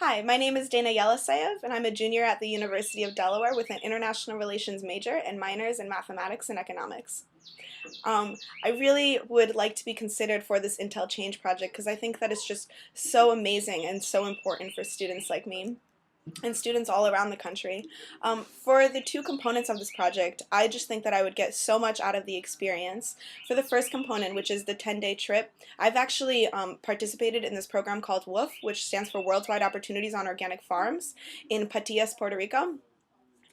Hi, my name is Dana Yeliseyev, and I'm a junior at the University of Delaware with an international relations major and minors in mathematics and economics. I really would like to be considered for this Intel Change project because I think that it's just so amazing and so important for students like me and students all around the country. For the two components of this project, I just think that I would get so much out of the experience. For the first component, which is the 10-day trip, I've actually participated in this program called WOOF, which stands for Worldwide Opportunities on Organic Farms, in Patillas, Puerto Rico.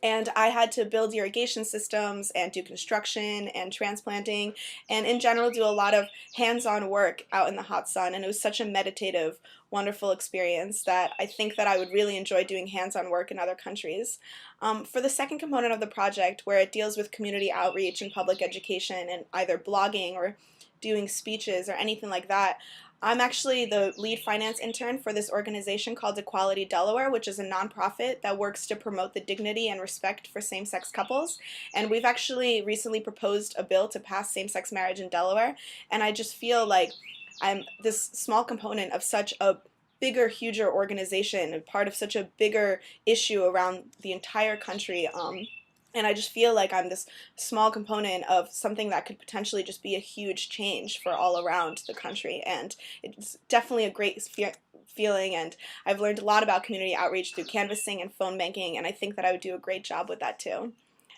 And I had to build irrigation systems and do construction and transplanting and in general do a lot of hands-on work out in the hot sun, and it was such a meditative, wonderful experience that I think that I would really enjoy doing hands-on work in other countries. For the second component of the project, where it deals with community outreach and public education and either blogging or doing speeches or anything like that, I'm actually the lead finance intern for this organization called Equality Delaware, which is a nonprofit that works to promote the dignity and respect for same-sex couples. And we've actually recently proposed a bill to pass same-sex marriage in Delaware, and I just feel like I'm this small component of such a bigger, huger organization and part of such a bigger issue around the entire country. And I just feel like I'm this small component of something that could potentially just be a huge change for all around the country. And it's definitely a great feeling, and I've learned a lot about community outreach through canvassing and phone banking, and I think that I would do a great job with that too.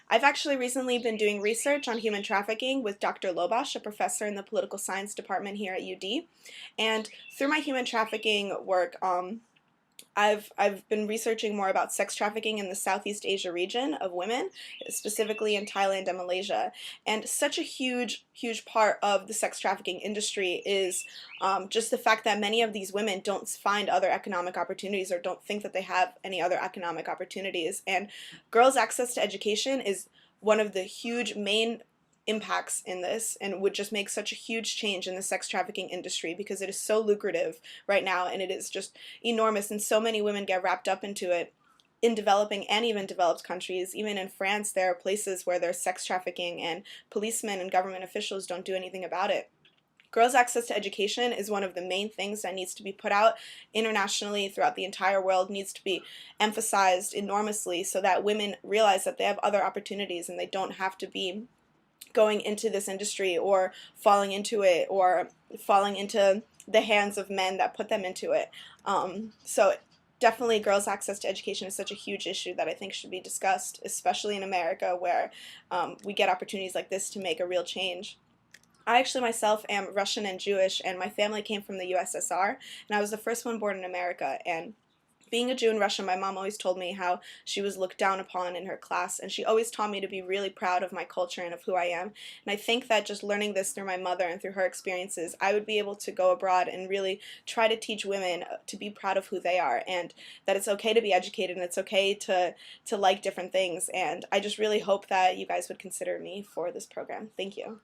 I've actually recently been doing research on human trafficking with Dr. Lobash, a professor in the political science department here at UD. And through my human trafficking work, I've been researching more about sex trafficking in the Southeast Asia region of women, specifically in Thailand and Malaysia. And such a huge, huge part of the sex trafficking industry is just the fact that many of these women don't find other economic opportunities or don't think that they have any other economic opportunities. And girls' access to education is one of the huge main impacts in this, and would just make such a huge change in the sex trafficking industry because it is so lucrative right now, and it is just enormous, and so many women get wrapped up into it in developing and even developed countries. Even in France, there are places where there's sex trafficking and policemen and government officials don't do anything about it. Girls' access to education is one of the main things that needs to be put out internationally throughout the entire world, needs to be emphasized enormously so that women realize that they have other opportunities and they don't have to be going into this industry or falling into it or falling into the hands of men that put them into it. So definitely girls' access to education is such a huge issue that I think should be discussed, especially in America where we get opportunities like this to make a real change. I actually myself am Russian and Jewish, and my family came from the USSR, and I was the first one born in America. And being a Jew in Russia, my mom always told me how she was looked down upon in her class, and she always taught me to be really proud of my culture and of who I am. And I think that just learning this through my mother and through her experiences, I would be able to go abroad and really try to teach women to be proud of who they are, and that it's okay to be educated and it's okay to like different things. And I just really hope that you guys would consider me for this program. Thank you.